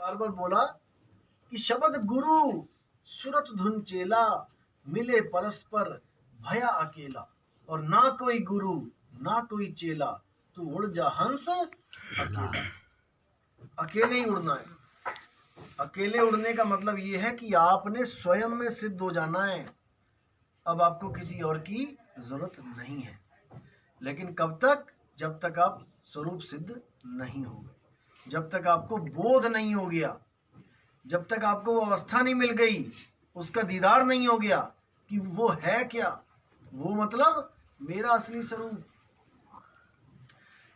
बार बार बोला कि शब्द गुरु सुरत धुन चेला, मिले परस्पर भया अकेला। और ना कोई गुरु ना कोई चेला, तू उड़ जा हंस अकेला। अकेले ही उड़ना है। अकेले उड़ने का मतलब ये है कि आपने स्वयं में सिद्ध हो जाना है। अब आपको किसी और की जरूरत नहीं है। लेकिन कब तक? जब तक आप स्वरूप सिद्ध नहीं हो गए, जब तक आपको बोध नहीं हो गया, जब तक आपको वो अवस्था नहीं मिल गई, उसका दीदार नहीं हो गया कि वो है क्या। वो मतलब मेरा असली स्वरूप,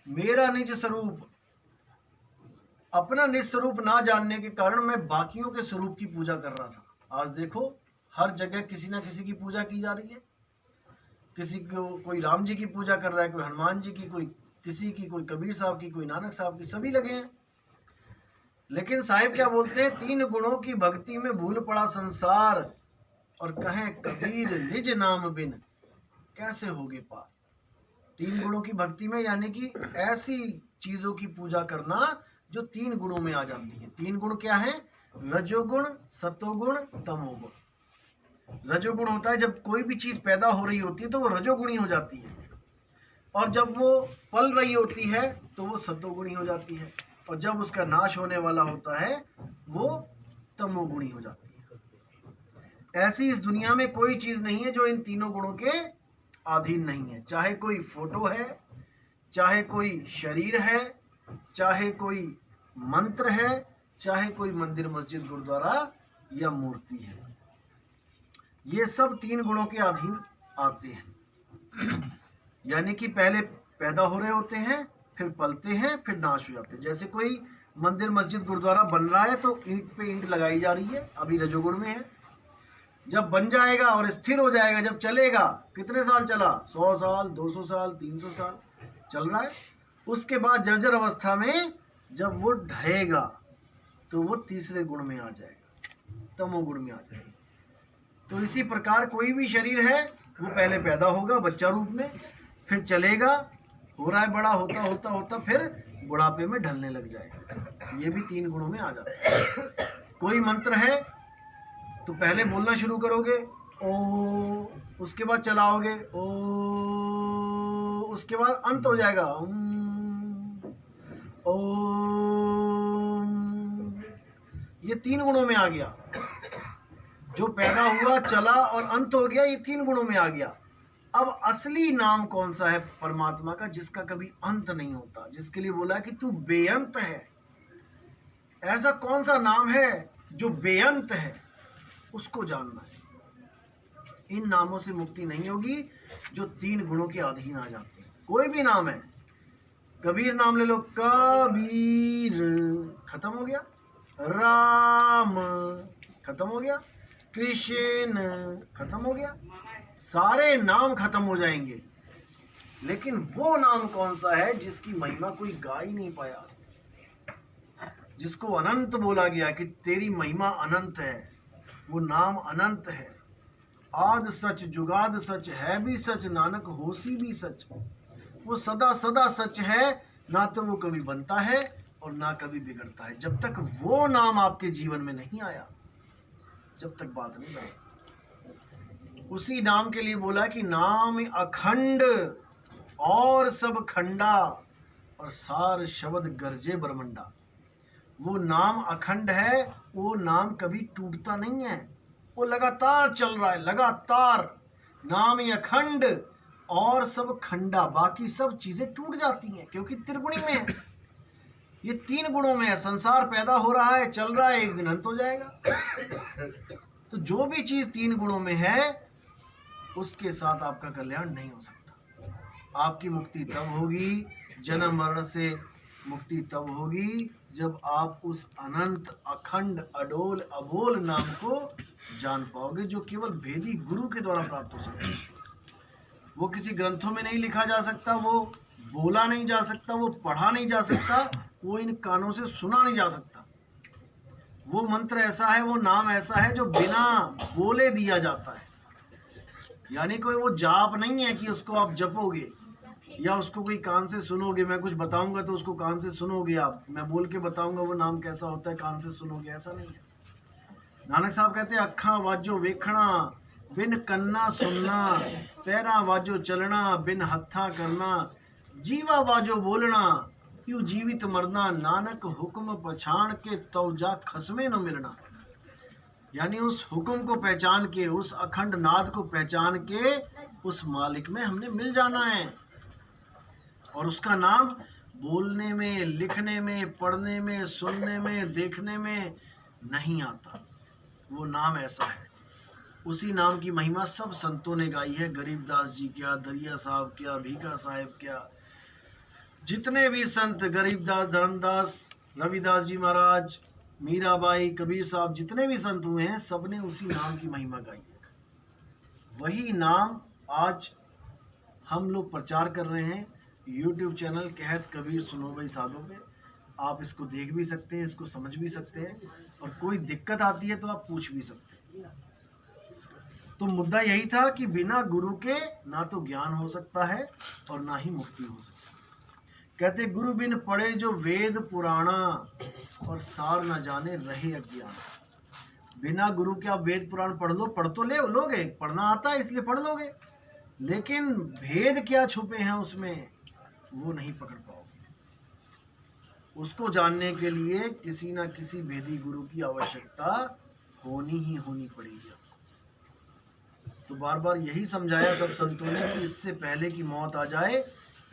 मेरा निज स्वरूप। अपना निज स्वरूप ना जानने के कारण मैं बाकियों के स्वरूप की पूजा कर रहा था। आज देखो हर जगह किसी ना किसी की पूजा की जा रही है। किसी को कोई राम जी की पूजा कर रहा है, कोई हनुमान जी की, कोई किसी की, कोई कबीर साहब की, कोई नानक साहब की, सभी लगे हैं। लेकिन साहिब क्या बोलते हैं? 3 गुणों की भक्ति में भूल पड़ा संसार, और कहें कबीर निज नाम बिन कैसे होगे पार। 3 गुणों की भक्ति में यानी कि ऐसी चीजों की पूजा करना जो 3 गुणों में आ जाती है। 3 गुण क्या है? रजोगुण, सतोगुण, तमोगुण। रजोगुण होता है जब कोई भी चीज पैदा हो रही होती है तो वो रजोगुणी हो जाती है, और जब वो पल रही होती है तो वो सतोगुणी हो जाती है, और जब उसका नाश होने वाला होता है वो तमोगुणी हो जाती है। ऐसी इस दुनिया में कोई चीज नहीं है जो इन तीनों गुणों के अधीन नहीं है। चाहे कोई फोटो है, चाहे कोई शरीर है, चाहे कोई मंत्र है, चाहे कोई मंदिर मस्जिद गुरुद्वारा या मूर्ति है, ये सब 3 गुणों के अधीन आते हैं। यानी कि पहले पैदा हो रहे होते हैं, फिर पलते हैं, फिर नाश हो जाते हैं। जैसे कोई मंदिर मस्जिद गुरुद्वारा बन रहा है तो ईंट पे ईंट लगाई जा रही है, अभी रजोगुण में है। जब बन जाएगा और स्थिर हो जाएगा, जब चलेगा, कितने साल चला? 100 साल, 200 साल, 300 साल चल रहा है। उसके बाद जर्जर अवस्था में जब वो ढहेगा तो वो तीसरे गुण में आ जाएगा, तमोगुण में आ जाएगा। तो इसी प्रकार कोई भी शरीर है वो पहले पैदा होगा बच्चा रूप में, फिर चलेगा, हो रहा है बड़ा, होता होता होता फिर बुढ़ापे में ढलने लग जाएगा। ये भी 3 गुणों में आ जाता है। कोई मंत्र है तो पहले बोलना शुरू करोगे ओ, उसके बाद चलाओगे ओ, उसके बाद अंत हो जाएगा ओ। ये 3 गुणों में आ गया। जो पैदा हुआ, चला और अंत हो गया, ये 3 गुणों में आ गया। अब असली नाम कौन सा है परमात्मा का, जिसका कभी अंत नहीं होता, जिसके लिए बोला कि तू बेअंत है। ऐसा कौन सा नाम है जो बेअंत है? उसको जानना है। इन नामों से मुक्ति नहीं होगी जो 3 गुणों के अधीन आ जाते हैं। कोई भी नाम है, कबीर नाम ले लो, कबीर खत्म हो गया, राम खत्म हो गया, कृष्ण खत्म हो गया, सारे नाम खत्म हो जाएंगे। लेकिन वो नाम कौन सा है जिसकी महिमा कोई गा ही नहीं पाया आज तक, जिसको अनंत बोला गया कि तेरी महिमा अनंत है। वो नाम अनंत है। आद सच जुगाद सच, है भी सच, नानक होसी भी सच। वो सदा सदा सच है, ना तो वो कभी बनता है और ना कभी बिगड़ता है। जब तक वो नाम आपके जीवन में नहीं आया, जब तक बात नहीं बनी। उसी नाम के लिए बोला कि नाम अखंड और सब खंडा, और सार शब्द गरजे ब्रह्मंडा। वो नाम अखंड है, वो नाम कभी टूटता नहीं है, वो लगातार चल रहा है, लगातार। नाम अखंड और सब खंडा, बाकी सब चीजें टूट जाती हैं क्योंकि त्रिगुणी में है। ये 3 गुणों में है। संसार पैदा हो रहा है, चल रहा है, एक दिन अंत हो जाएगा। तो जो भी चीज 3 गुणों में है उसके साथ आपका कल्याण नहीं हो सकता। आपकी मुक्ति तब होगी, जन्म मरण से मुक्ति तब होगी जब आप उस अनंत अखंड अडोल अबोल नाम को जान पाओगे, जो केवल भेदी गुरु के द्वारा प्राप्त हो सकता है। वो किसी ग्रंथों में नहीं लिखा जा सकता, वो बोला नहीं जा सकता, वो पढ़ा नहीं जा सकता, वो इन कानों से सुना नहीं जा सकता। वो मंत्र ऐसा है, वो नाम ऐसा है जो बिना बोले दिया जाता है। यानी कोई वो जाप नहीं है कि उसको आप जपोगे, या उसको कोई कान से सुनोगे, मैं कुछ बताऊंगा तो उसको कान से सुनोगे आप, मैं बोल के बताऊंगा वो नाम कैसा होता है कान से सुनोगे, ऐसा नहीं है। नानक साहब कहते हैं अखा वाजो वेखना बिन कन्ना सुनना, पैरा वाजो चलना बिन हत्था करना, जीवा वाजो बोलना यू जीवित मरना, नानक हुक्म पछाण के तो जा खसमे न मिलना। यानी उस हुक्म को पहचान के, उस अखंड नाद को पहचान के उस मालिक में हमने मिल जाना है। और उसका नाम बोलने में, लिखने में, पढ़ने में, सुनने में, देखने में नहीं आता। वो नाम ऐसा है। उसी नाम की महिमा सब संतों ने गाई है। गरीबदास जी क्या, दरिया साहब क्या, भीखा साहब क्या, जितने भी संत, गरीबदास, धर्मदास, रविदास जी महाराज, मीराबाई, कबीर साहब, जितने भी संत हुए हैं सबने उसी नाम की महिमा गाई है। वही नाम आज हम लोग प्रचार कर रहे हैं YouTube चैनल कहत कबीर सुनो भाई साधो पे। आप इसको देख भी सकते हैं, इसको समझ भी सकते हैं, और कोई दिक्कत आती है तो आप पूछ भी सकते हैं। तो मुद्दा यही था कि बिना गुरु के ना तो ज्ञान हो सकता है और ना ही मुक्ति हो सकती है। कहते गुरु बिन पढ़े जो वेद पुराणा, और सार न जाने रहे अज्ञान। बिना गुरु के आप वेद पुराण पढ़ लो, पढ़ तो लोगे, पढ़ना आता है इसलिए पढ़ लोगे, लेकिन भेद क्या छुपे हैं उसमें वो नहीं पकड़ पाओगे। उसको जानने के लिए किसी ना किसी भेदी गुरु की आवश्यकता होनी ही होनी पड़ेगी। तो बार बार यही समझाया सब संतों ने कि इससे पहले कि मौत आ जाए,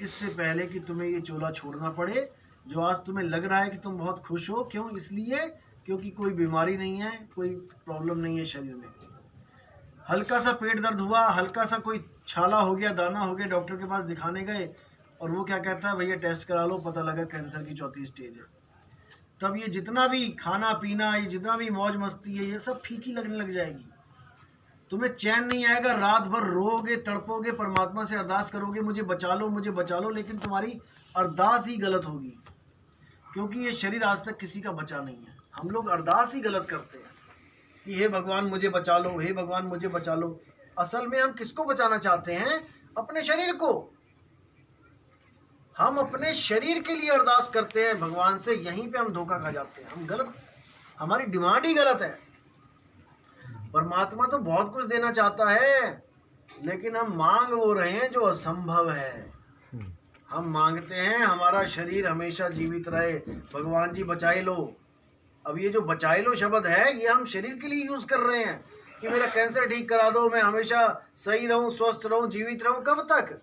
इससे पहले कि तुम्हें ये चोला छोड़ना पड़े, जो आज तुम्हें लग रहा है कि तुम बहुत खुश हो, क्यों? इसलिए क्योंकि कोई बीमारी नहीं है, कोई प्रॉब्लम नहीं है शरीर में। हल्का सा पेट दर्द हुआ, हल्का सा कोई छाला हो गया, दाना हो गया, डॉक्टर के पास दिखाने गए और वो क्या कहता है, भैया टेस्ट करा लो, पता लगा कैंसर की 4थी स्टेज है। तब ये जितना भी खाना पीना, ये जितना भी मौज मस्ती है, ये सब फीकी लगने लग जाएगी। तुम्हें चैन नहीं आएगा, रात भर रोओगे, तड़पोगे, परमात्मा से अरदास करोगे मुझे बचा लो, मुझे बचा लो, लेकिन तुम्हारी अरदास ही गलत होगी, क्योंकि ये शरीर आज तक किसी का बचा नहीं है। हम लोग अरदास ही गलत करते हैं कि हे भगवान मुझे बचा लो, हे भगवान मुझे बचा लो। असल में हम किसको बचाना चाहते हैं? अपने शरीर को। हम अपने शरीर के लिए अरदास करते हैं भगवान से, यहीं पे हम धोखा खा जाते हैं। हम गलत, हमारी डिमांड ही गलत है। परमात्मा तो बहुत कुछ देना चाहता है, लेकिन हम मांग वो रहे हैं जो असंभव है। हम मांगते हैं हमारा शरीर हमेशा जीवित रहे, भगवान जी बचाए लो। अब ये जो बचाए लो शब्द है, ये हम शरीर के लिए यूज कर रहे हैं कि मेरा कैंसर ठीक करा दो, मैं हमेशा सही रहूं, स्वस्थ रहूं, जीवित रहूं। कब तक?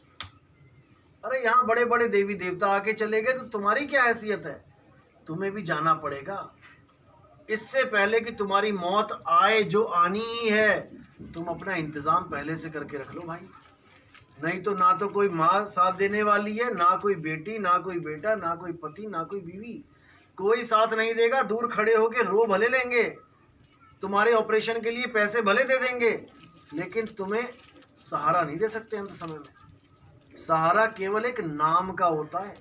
अरे यहाँ बड़े बड़े देवी देवता आके चले गए तो तुम्हारी क्या हैसियत है? तुम्हें भी जाना पड़ेगा। इससे पहले कि तुम्हारी मौत आए, जो आनी ही है, तुम अपना इंतजाम पहले से करके रख लो भाई। नहीं तो ना तो कोई माँ साथ देने वाली है, ना कोई बेटी, ना कोई बेटा, ना कोई पति, ना कोई बीवी, कोई साथ नहीं देगा। दूर खड़े होके रो भले लेंगे, तुम्हारे ऑपरेशन के लिए पैसे भले दे देंगे, लेकिन तुम्हें सहारा नहीं दे सकते अंत समय में। सहारा केवल एक नाम का होता है।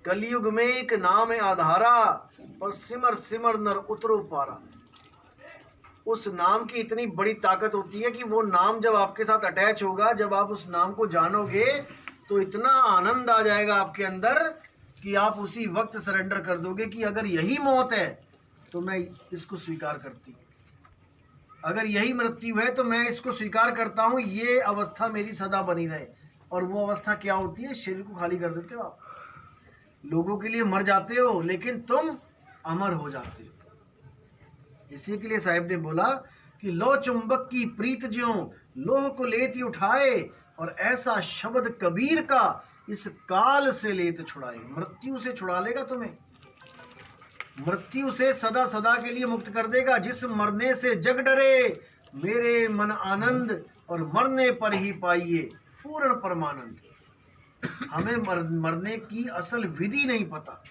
कलयुग में एक नाम है आधारा, और सिमर सिमर नर उतरो पारा। उस नाम की इतनी बड़ी ताकत होती है कि वो नाम जब आपके साथ अटैच होगा, जब आप उस नाम को जानोगे, तो इतना आनंद आ जाएगा आपके अंदर कि आप उसी वक्त सरेंडर कर दोगे कि अगर यही मौत है तो मैं इसको स्वीकार करती हूँ, अगर यही मृत्यु है तो मैं इसको स्वीकार करता हूँ, ये अवस्था मेरी सदा बनी रहे। और वो अवस्था क्या होती है? शरीर को खाली कर देते हो आप, लोगों के लिए मर जाते हो, लेकिन तुम अमर हो जाते हो। इसी के लिए साहिब ने बोला कि लो चुंबक की प्रीत ज्यों लोह को लेती उठाए, और ऐसा शब्द कबीर का इस काल से लेते छुड़ाए। मृत्यु से छुड़ा लेगा तुम्हें, मृत्यु से सदा सदा के लिए मुक्त कर देगा। जिस मरने से जग डरे मेरे मन आनंद, और मरने पर ही पाइए पूर्ण परमानंद। हमें मरने की असल विधि नहीं पता।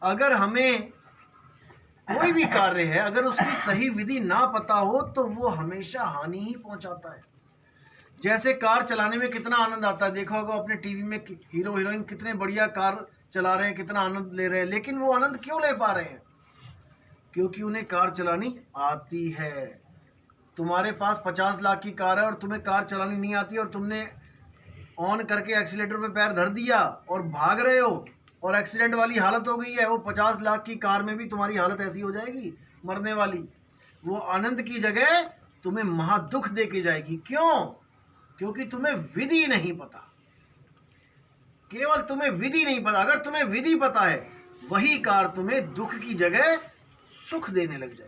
अगर हमें कोई भी कार्य है, अगर उसकी सही विधि ना पता हो तो वो हमेशा हानि ही पहुंचाता है। जैसे कार चलाने में कितना आनंद आता है, देखा होगा अपने टीवी में हीरो हीरोइन कितने बढ़िया कार चला रहे हैं, कितना आनंद ले रहे हैं, लेकिन वो आनंद क्यों ले पा रहे हैं? क्योंकि उन्हें कार चलानी आती है। तुम्हारे पास 50 लाख की कार है और तुम्हें कार चलानी नहीं आती, और तुमने ऑन करके एक्सीलेटर पे पैर धर दिया और भाग रहे हो और एक्सीडेंट वाली हालत हो गई है, वो 50 लाख की कार में भी तुम्हारी हालत ऐसी हो जाएगी मरने वाली। वो आनंद की जगह तुम्हें महादुख दे के जाएगी। क्यों? क्योंकि तुम्हें विधि नहीं पता। केवल तुम्हें विधि नहीं पता। अगर तुम्हें विधि पता है, वही कार तुम्हें दुख की जगह सुख देने लग जाएगी।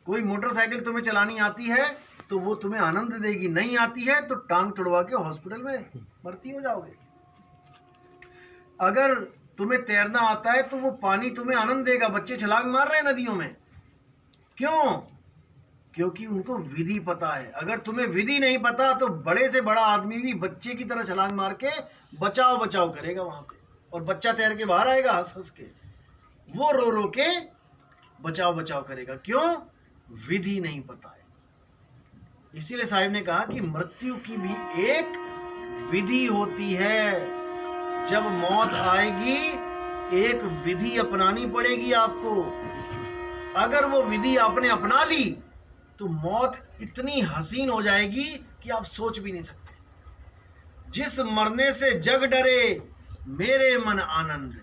कोई मोटरसाइकिल तुम्हें चलानी आती है तो वो तुम्हें आनंद देगी, नहीं आती है तो टांग तुड़वा के हॉस्पिटल में भर्ती हो जाओगे। अगर तुम्हें तैरना आता है तो वो पानी तुम्हें आनंद देगा। बच्चे छलांग मार रहे हैं नदियों में, क्यों? क्योंकि उनको विधि पता है। अगर तुम्हें विधि नहीं पता तो बड़े से बड़ा आदमी भी बच्चे की तरह छलांग मार के बचाओ बचाओ करेगा वहां पे, और बच्चा तैर के बाहर आएगा हंस हंस के, वो रो रो के बचाव बचाव करेगा। क्यों? विधि नहीं पता है। इसीलिए साहिब ने कहा कि मृत्यु की भी एक विधि होती है। जब मौत आएगी एक विधि अपनानी पड़ेगी आपको। अगर वो विधि आपने अपना ली तो मौत इतनी हसीन हो जाएगी कि आप सोच भी नहीं सकते। जिस मरने से जग डरे मेरे मन आनंद,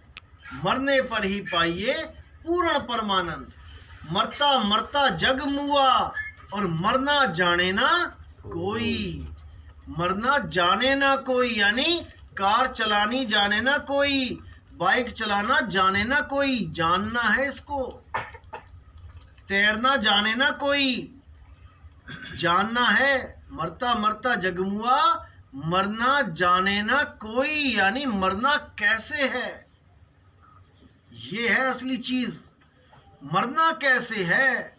मरने पर ही पाइए पूर्ण परमानंद। मरता मरता जग मुआ और मरना जाने ना कोई। मरना जाने ना कोई यानी कार चलानी जाने ना कोई, बाइक चलाना जाने ना कोई, जानना है इसको। तैरना जाने ना कोई, जानना है। मरता मरता जगमुआ, मरना जाने ना कोई यानी मरना कैसे है, ये है असली चीज। मरना कैसे है?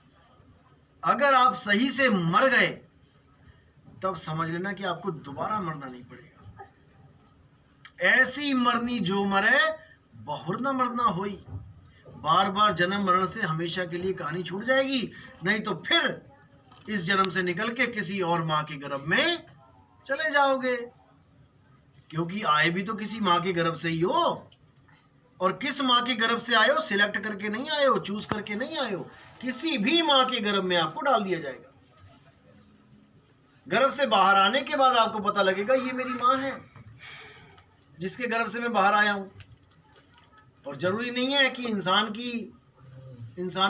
अगर आप सही से मर गए तब समझ लेना कि आपको दोबारा मरना नहीं पड़ेगा। ऐसी मरनी जो मरे बहुर न मरना होई। बार बार जन्म मरण से हमेशा के लिए कहानी छूट जाएगी। नहीं तो फिर इस जन्म से निकल के किसी और माँ के गर्भ में चले जाओगे, क्योंकि आए भी तो किसी माँ के गर्भ से ही हो। और किस माँ के गर्भ से आए हो, सिलेक्ट करके नहीं आए हो, चूज करके नहीं आए हो। किसी भी माँ के गर्भ में आपको डाल दिया जाएगा। गर्भ से बाहर आने के बाद आपको पता लगेगा ये मेरी माँ है जिसके गर्भ से मैं बाहर आया हूं। और जरूरी नहीं है कि इंसान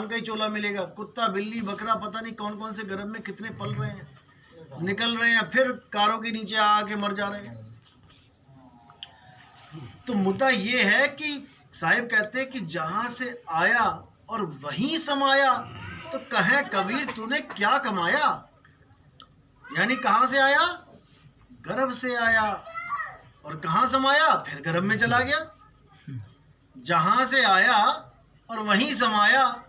का ही चोला मिलेगा। कुत्ता बिल्ली बकरा पता नहीं कौन कौन से गर्भ में कितने पल रहे हैं, निकल रहे हैं, फिर कारों के नीचे आके मर जा रहे हैं। तो मुद्दा ये है कि साहिब कहते हैं कि जहां से आया और वहीं समाया, तो कहे कबीर तूने क्या कमाया। यानी कहां से आया? गर्भ से आया। और कहां समाया? फिर गर्भ में चला गया। जहां से आया और वहीं समाया,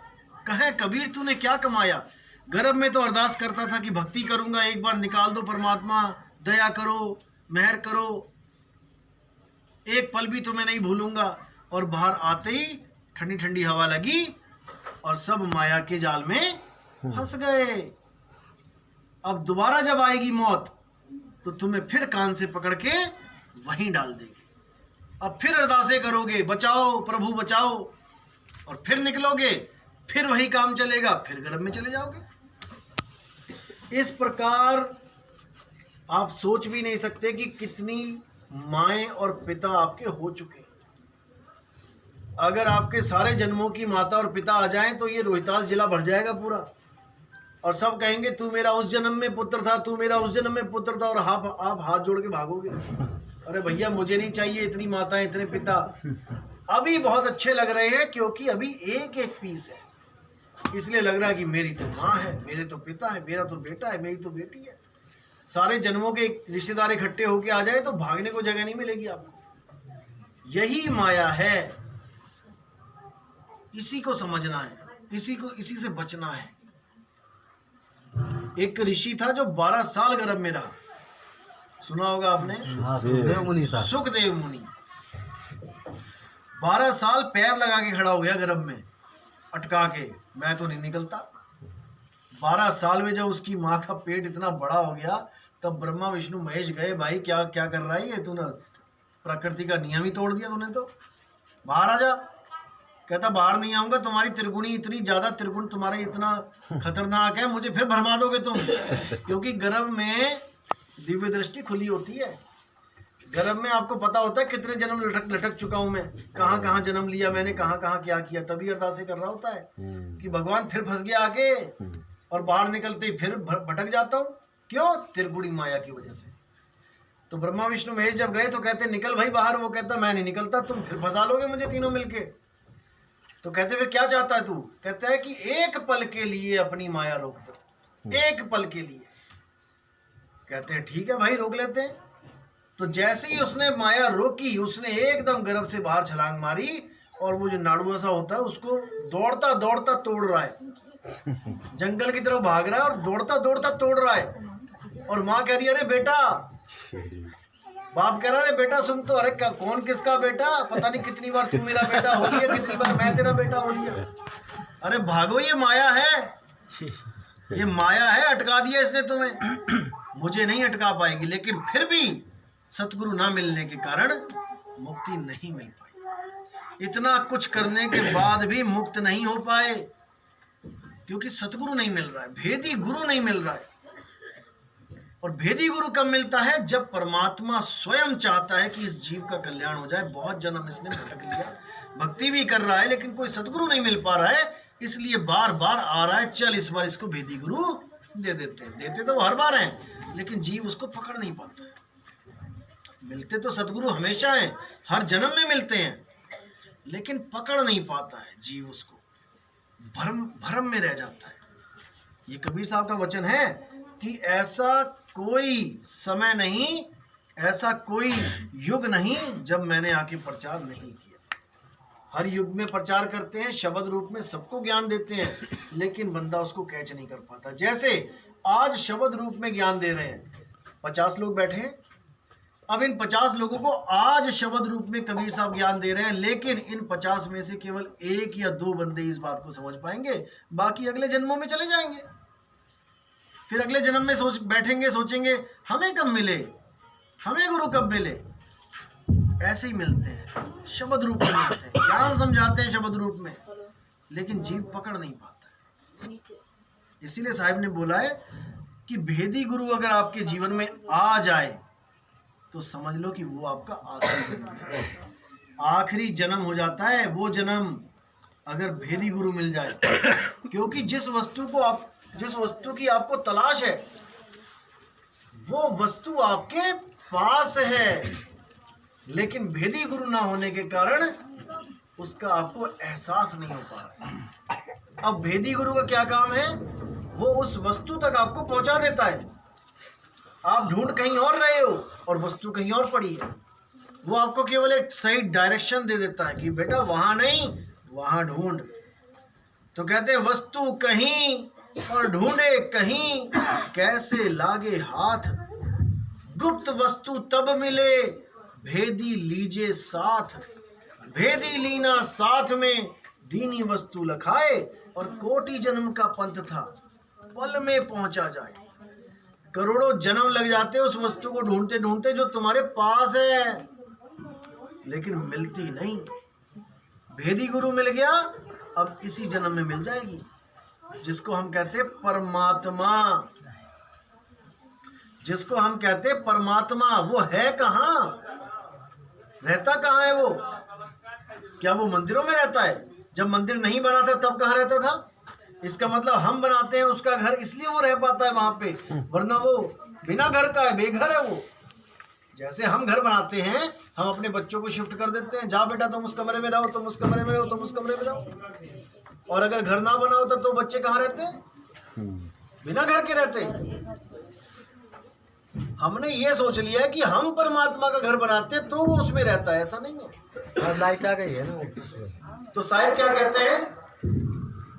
कहे कबीर तूने क्या कमाया। गर्भ में तो अरदास करता था कि भक्ति करूंगा, एक बार निकाल दो परमात्मा, दया करो, मेहर करो, एक पल भी तुम्हें नहीं भूलूंगा। और बाहर आते ही ठंडी ठंडी हवा लगी और सब माया के जाल में फंस गए। अब दोबारा जब आएगी मौत तो तुम्हें फिर कान से पकड़ के वहीं डाल देगी। अब फिर अरदासें करोगे, बचाओ प्रभु बचाओ, और फिर निकलोगे, फिर वही काम चलेगा, फिर गर्भ में चले जाओगे। इस प्रकार आप सोच भी नहीं सकते कि कितनी माएं और पिता आपके हो चुके हैं। अगर आपके सारे जन्मों की माता और पिता आ जाएं तो ये रोहतास जिला भर जाएगा पूरा, और सब कहेंगे तू मेरा उस जन्म में पुत्र था, तू मेरा उस जन्म में पुत्र था, और आप हाथ जोड़ के भागोगे। अरे भैया मुझे नहीं चाहिए इतनी माता इतने पिता। अभी बहुत अच्छे लग रहे हैं क्योंकि अभी एक एक पीस है, इसलिए लग रहा है कि मेरी तो माँ है, मेरे तो पिता है, मेरा तो बेटा है, मेरी तो बेटी है। सारे जन्मों के रिश्तेदार इकट्ठे होके आ जाए तो भागने को जगह नहीं मिलेगी आपको। यही माया है, इसी को समझना है, इसी से बचना है। एक ऋषि था जो 12 साल गर्भ में रहा, सुना होगा आपने, सुखदेव मुनि। 12 साल पैर लगा के खड़ा हो गया गर्भ में अटका के, मैं तो नहीं निकलता। 12 साल में जब उसकी माँ का पेट इतना बड़ा हो गया तब ब्रह्मा विष्णु महेश गए, भाई क्या क्या कर रहा है ये, तूने प्रकृति का नियम ही तोड़ दिया तूने, तो बाहर आ जा। कहता बाहर नहीं आऊंगा, तुम्हारी त्रिगुणी इतनी ज्यादा, त्रिगुण तुम्हारे इतना खतरनाक है, मुझे फिर भरमा दोगे तुम। क्योंकि गर्भ में दिव्य दृष्टि खुली होती है, गर्भ में आपको पता होता है कितने जन्म लटक लटक चुका हूं मैं, कहाँ कहाँ जन्म लिया मैंने, कहाँ कहाँ क्या किया, तभी अरदासें कर रहा होता है कि भगवान फिर फंस गया आके और बाहर निकलते ही फिर भटक जाता हूँ। क्यों? त्रिगुणी माया की वजह से। तो ब्रह्मा विष्णु महेश जब गए तो कहते निकल भाई बाहर, वो कहता मैं नहीं निकलता, तुम फिर फंसा लोगे मुझे तीनों मिलके। तो कहते फिर क्या चाहता है तू? कहता है कि एक पल के लिए अपनी माया रोक दो, एक पल के लिए। कहते हैं ठीक है भाई रोक लेते हैं। तो जैसे ही उसने माया रोकी, उसने एकदम गर्भ से बाहर छलांग मारी और वो जो नाड़ुआ सा होता है उसको दौड़ता दौड़ता तोड़ रहा है, जंगल की तरफ भाग रहा है और दौड़ता दौड़ता तोड़ रहा है। और माँ कह रही है अरे बेटा, बाप कह रहा है बेटा सुन तो, अरे क्या कौन किसका बेटा, पता नहीं कितनी बार तू मेरा बेटा हो लिया, कितनी बार मैं तेरा बेटा हो लिया। अरे भागो, ये माया है, ये माया है, अटका दिया इसने तुम्हें, मुझे नहीं अटका पाएगी। लेकिन फिर भी सतगुरु ना मिलने के कारण मुक्ति नहीं मिल पाई। इतना कुछ करने के बाद भी मुक्त नहीं हो पाए, क्योंकि सतगुरु नहीं मिल रहा है, भेदी गुरु नहीं मिल रहा है। और भेदी गुरु कब मिलता है? जब परमात्मा स्वयं चाहता है कि इस जीव का कल्याण हो जाए। बहुत जन्म इसने भटक लिया, भक्ति भी कर रहा है, लेकिन कोई सतगुरु नहीं मिल पा रहा है, इसलिए बार बार आ रहा है, चल इस बार इसको भेदी गुरु दे देते हैं। देते तो वो हर बार हैं, लेकिन जीव उसको पकड़ नहीं पाता है। मिलते तो सतगुरु हमेशा हैं, हर जन्म में मिलते हैं, लेकिन पकड़ नहीं पाता है जीव उसको, भ्रम में रह जाता है। ये कबीर साहब का वचन है कि ऐसा कोई समय नहीं, ऐसा कोई युग नहीं जब मैंने आके प्रचार नहीं किया। हर युग में प्रचार करते हैं, शब्द रूप में सबको ज्ञान देते हैं, लेकिन बंदा उसको कैच नहीं कर पाता। जैसे आज शब्द रूप में ज्ञान दे रहे हैं, 50 लोग बैठे हैं, अब इन 50 लोगों को आज शब्द रूप में कबीर साहब ज्ञान दे रहे हैं, लेकिन इन 50 में से केवल 1 या 2 बंदे इस बात को समझ पाएंगे, बाकी अगले जन्मों में चले जाएंगे। फिर अगले जन्म में बैठेंगे, सोचेंगे हमें कब मिले, हमें गुरु कब मिले। ऐसे ही मिलते हैं, शब्द रूप में मिलते हैं, ज्ञान समझाते हैं शब्द रूप में, लेकिन जीव पकड़ नहीं पाता है। इसीलिए साहिब ने बोला है कि भेदी गुरु अगर आपके जीवन में आ जाए तो समझ लो कि वो आपका आखिरी जन्म है, आखिरी जन्म हो जाता है वो जन्म, अगर भेदी गुरु मिल जाए। क्योंकि जिस वस्तु की आपको तलाश है, वो वस्तु आपके पास है, लेकिन भेदी गुरु ना होने के कारण उसका आपको एहसास नहीं हो पा रहा है। अब भेदी गुरु का क्या काम है? वो उस वस्तु तक आपको पहुंचा देता है। आप ढूंढ कहीं और रहे हो और वस्तु कहीं और पड़ी है, वो आपको केवल एक सही डायरेक्शन दे देता है कि बेटा वहां नहीं, वहां ढूंढ। तो कहते हैं वस्तु कहीं और ढूंढे कहीं, कैसे लागे हाथ, गुप्त वस्तु तब मिले, भेदी लीजे साथ, भेदी लीना साथ में, दीनी वस्तु लखाए, और कोटि जन्म का पंथ था, पल में पहुंचा जाए। करोड़ों जन्म लग जाते उस वस्तु को ढूंढते ढूंढते जो तुम्हारे पास है, लेकिन मिलती नहीं। भेदी गुरु मिल गया, अब इसी जन्म में मिल जाएगी, जिसको हम कहते हैं परमात्मा, जिसको हम कहते हैं परमात्मा। वो है कहाँ, रहता कहाँ है वो? क्या वो मंदिरों में रहता है? जब मंदिर नहीं बना था तब कहाँ रहता था? इसका मतलब हम बनाते हैं उसका घर, इसलिए वो रह पाता है वहां पे, वरना वो बिना घर का है, बेघर है वो। जैसे हम घर बनाते हैं, हम अपने बच्चों को शिफ्ट कर देते हैं, जा बेटा तुम उस कमरे में रहो, तुम उस कमरे में रहो, तुम उस कमरे में रहो। और अगर घर ना बना होता तो बच्चे कहाँ रहते हैं? बिना घर के रहते हैं। हमने ये सोच लिया कि हम परमात्मा का घर बनाते हैं तो वो उसमें रहता है, ऐसा नहीं है। लाइट आ गई है ना। तो साहिब क्या कहते हैं